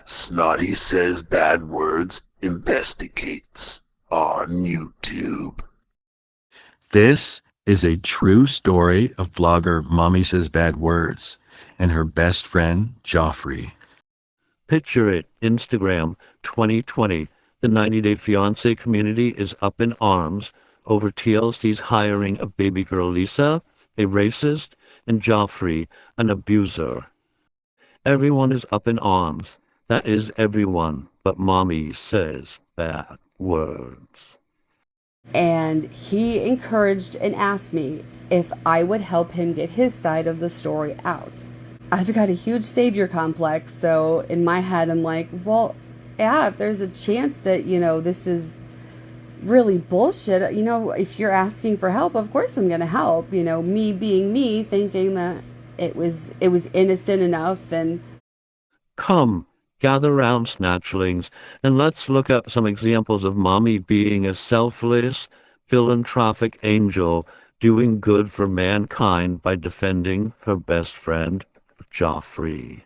Snotty Says Bad Words Investigates on YouTube. This is a true story of blogger Mommy Says Bad Words and her best friend, Geoffrey. Picture it, Instagram 2020. The 90-Day Fiance community is up in arms over TLC's hiring of baby girl Lisa, a racist, and Geoffrey, an abuser. Everyone is up in arms. That is everyone, but Mommy says bad words. And he encouraged and asked me if I would help him get his side of the story out. I've got a huge savior complex, so in my head I'm like, well, yeah, if there's a chance that, this is really bullshit, if you're asking for help, of course I'm going to help, me being me, thinking that it was innocent enough. And Come, gather round, snatchlings, and let's look up some examples of Mommy being a selfless, philanthropic angel doing good for mankind by defending her best friend, Geoffrey.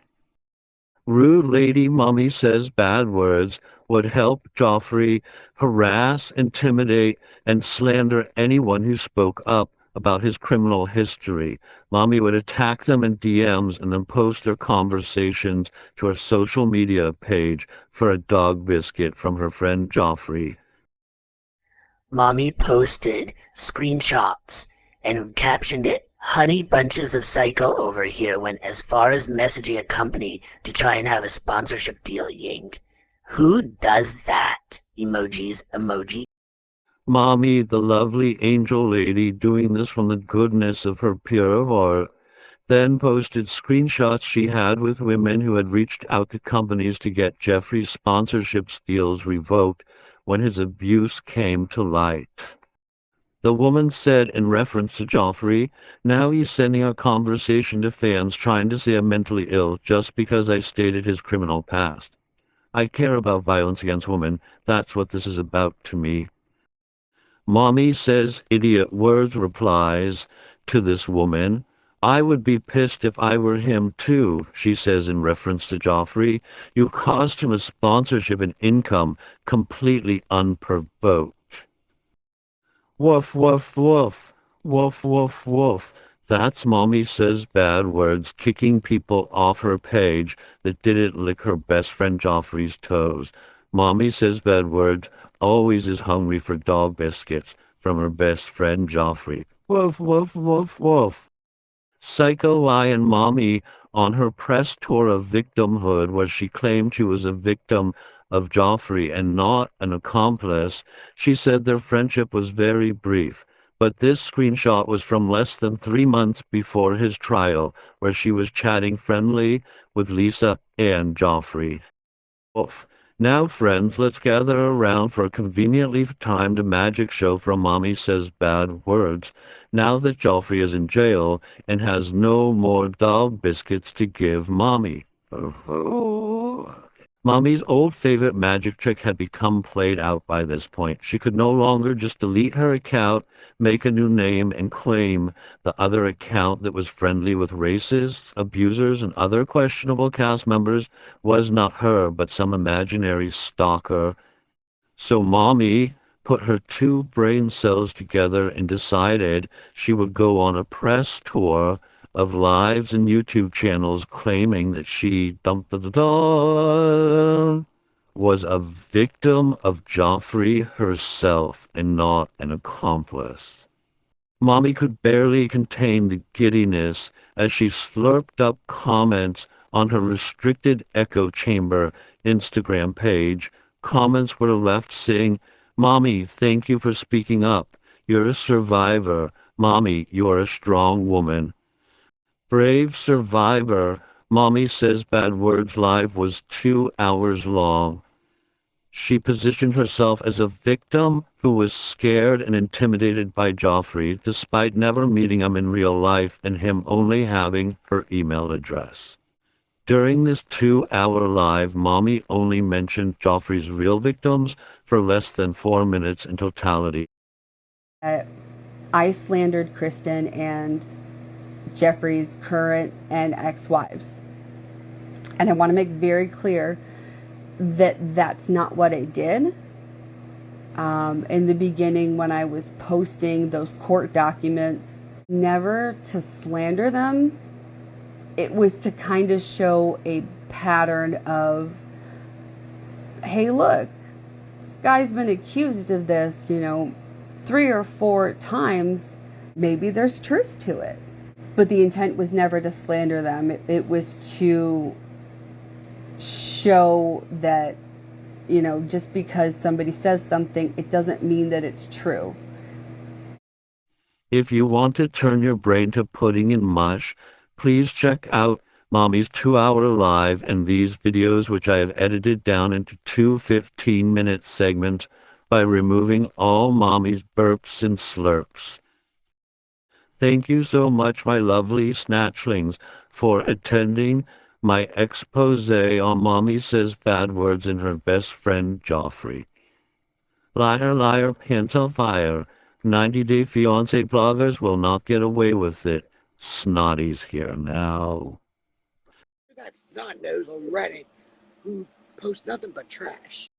Rude lady Mommy Says Bad Words would help Geoffrey harass, intimidate, and slander anyone who spoke up about his criminal history. Mommy would attack them in DMs and then post their conversations to her social media page for a dog biscuit from her friend Geoffrey. Mommy posted screenshots and captioned it, "Honey bunches of psycho over here," went as far as messaging a company to try and have a sponsorship deal yanked. Who does that? Emojis, emoji. Mommy, the lovely angel lady, doing this from the goodness of her pure heart, then posted screenshots she had with women who had reached out to companies to get Geoffrey's sponsorship deals revoked when his abuse came to light. The woman said in reference to Geoffrey, "Now he's sending a conversation to fans trying to say I'm mentally ill just because I stated his criminal past. I care about violence against women. That's what this is about to me." Mommy Says Idiot Words replies to this woman, "I would be pissed if I were him too," she says in reference to Geoffrey. "You cost him a sponsorship and income completely unprovoked." Woof, woof, woof. Woof, woof, woof. That's Mommy Says Bad Words kicking people off her page that didn't lick her best friend Geoffrey's toes. Mommy Says Bad Words always is hungry for dog biscuits from her best friend Geoffrey. Woof, woof, woof, woof. Psycho Lion Mommy on her press tour of victimhood, where she claimed she was a victim of Geoffrey and not an accomplice, she said their friendship was very brief. But this screenshot was from less than 3 months before his trial, where she was chatting friendly with Lisa and Geoffrey. Oof. Now, friends, let's gather around for a conveniently timed magic show from Mommy Says Bad Words, now that Geoffrey is in jail and has no more dog biscuits to give Mommy. Mommy's old favorite magic trick had become played out by this point. She could no longer just delete her account, make a new name, and claim the other account that was friendly with racists, abusers, and other questionable cast members was not her, but some imaginary stalker. So Mommy put her 2 brain cells together and decided she would go on a press tour of lives and YouTube channels claiming that she was a victim of Geoffrey herself and not an accomplice. Mommy could barely contain the giddiness as she slurped up comments on her restricted echo chamber Instagram page. Comments were left saying, "Mommy, thank you for speaking up. You're a survivor. Mommy, you're a strong woman. Brave survivor." Mommy Says Bad Words Live was 2 hours long. She positioned herself as a victim who was scared and intimidated by Geoffrey, despite never meeting him in real life and him only having her email address. During this 2-hour live, Mommy only mentioned Geoffrey's real victims for less than 4 minutes in totality. I slandered Kristen and Geoffrey's current and ex-wives. And I want to make very clear that that's not what I did. In the beginning, when I was posting those court documents, never to slander them. It was to kind of show a pattern of, hey, look, this guy's been accused of this, 3 or 4 times. Maybe there's truth to it. But the intent was never to slander them. It was to show that, just because somebody says something, it doesn't mean that it's true. If you want to turn your brain to pudding and mush, please check out Mommy's 2-hour live and these videos, which I have edited down into 2 15-minute segments by removing all Mommy's burps and slurps. Thank you so much, my lovely snatchlings, for attending my expose on Mommy Says Bad Words and her best friend, Geoffrey. Liar, liar, pants on fire. 90-Day Fiance bloggers will not get away with it. Snotty's here now. We got snot nose on Reddit who posts nothing but trash.